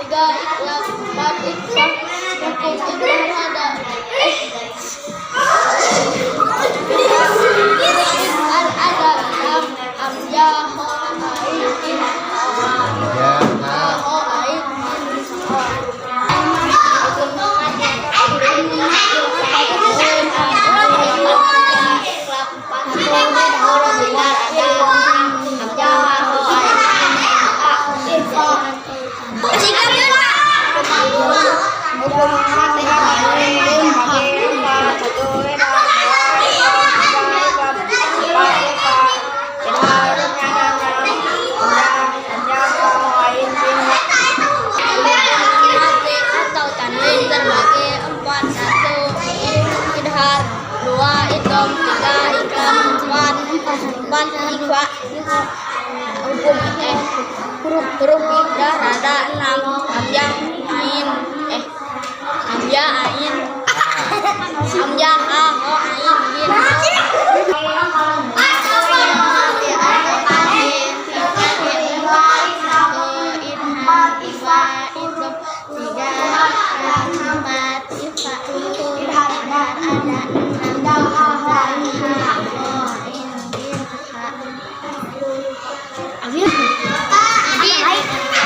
tiga ikhlas, empat ikhlas, cukup idgham ada. Ada enam hamzah ho ain in ho ain terbagi empat, satu idhar, dua idgham, tiga ikhlas, empat ikhfa. Hukum huruf idgham ada enam hamzah ain hamzah ain hamzah ha ho ain bin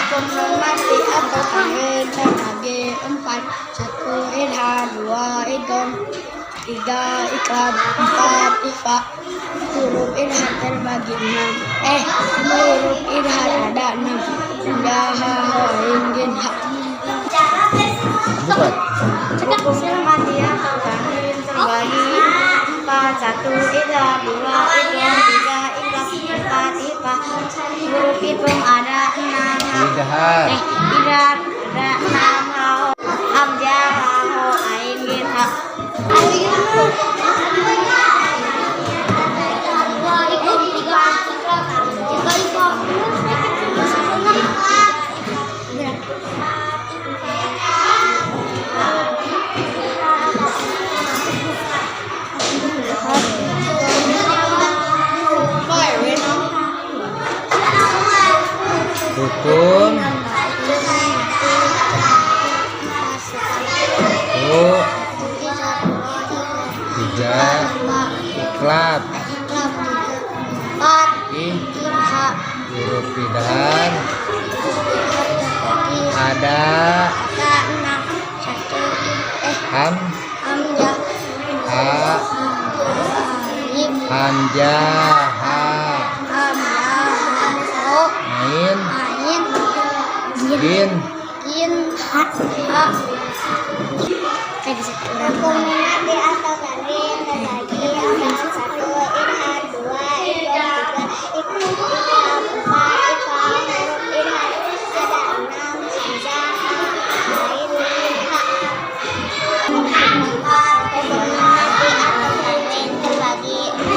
menghormati atau tahun terbagi empat, satu idhar, dua idgham, tiga ikhlas, empat ikhfa. Huruf idhar terbagi enam. Huruf idhar ada enam. Hamzah ha ho ain gin ha. Menghormati atau tahun terbagi empat, satu idhar, dua idgham, tiga ikhlas, empat ikhfa. Huruf idgham ada enam. Idhar ada enam hamzah ha ho ain gin ha. Rukun tiga ikhlas huruf idgham ada hamzah ha ain gin ha. Menghormati atau tahun terbagi empat, satu idhar, dua idgham, tiga ikhlas, empat ikhfa. Huruf idhar ada enam hamzah ha ain gin ha. Menghormati atau tahun terbagi empat,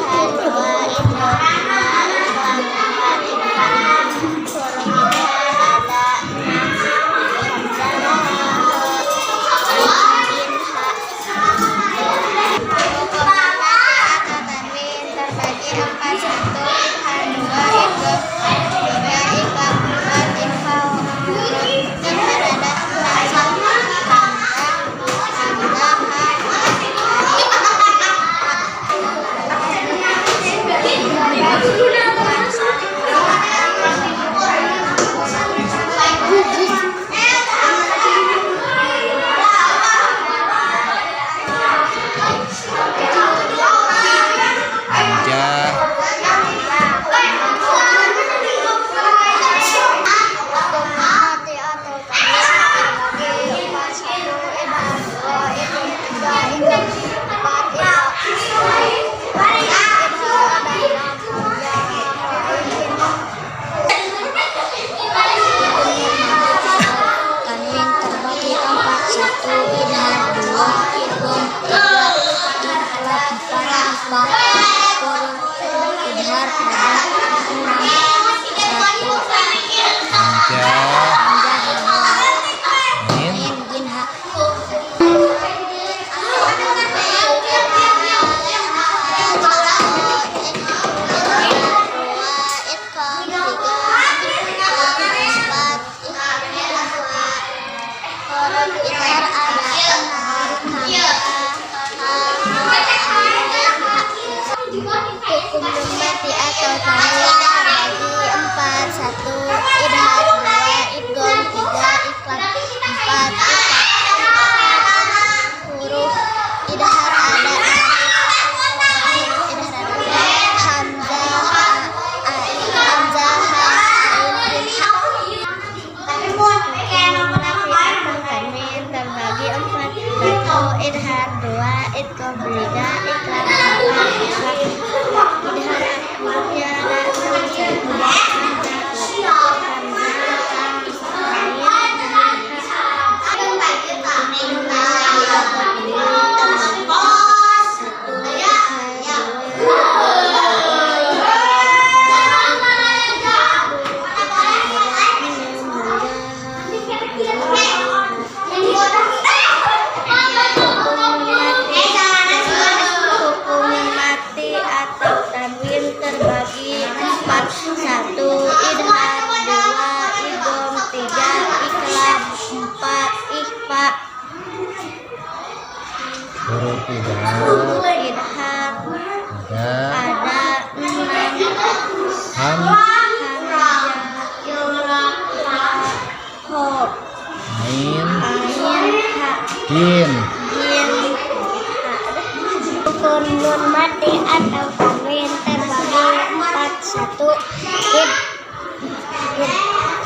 satu idhar, dua idgham, tiga ikhlas, empat ikhfa. Huruf idhar ada enam hamzah ha ho ain gin ha. tanwin terbagi empat. Satu idhar, dua idgham, tiga iqlab, empat huruf idhar ada tanwin terbagi empat. Satu idhar, dua idgham, tiga iqlab, empat idhar hurufnya ada tanwin terbagi empat. Satu idhar, dua idgham, tiga iqlab, empat ikhfa. Huruf idhar Idhar ada ada enam. ham, Ho, ain, ain, ha, jim. jim, rukun nun mati atau tanwin terbagi empat. Satu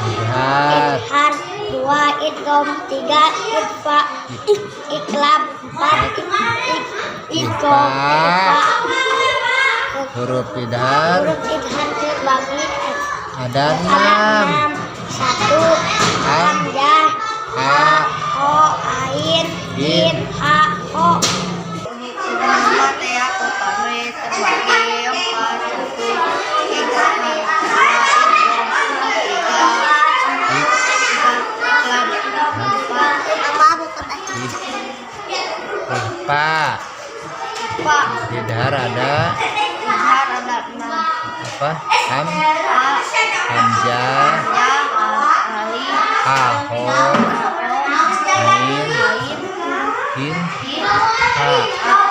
Idhar, idhar, dua idgham, tiga ikhfa, iqlab, empat idgham, ikhfa. huruf idhar Huruf idhar terbagi ada ada 6. 6. Satu hamzah, Ha, ho, ain, jim, ha, ho. Mati atau tanwin terbagi empat. Satu idhar, dua idgham, tiga iqlab, empat ikhfa. Pak. Idhar ada Idhar ada 6. apa? Ham, Ha, hamzah, ya, alif, ha, ho, ain, ain, ain, jim, jim, ha.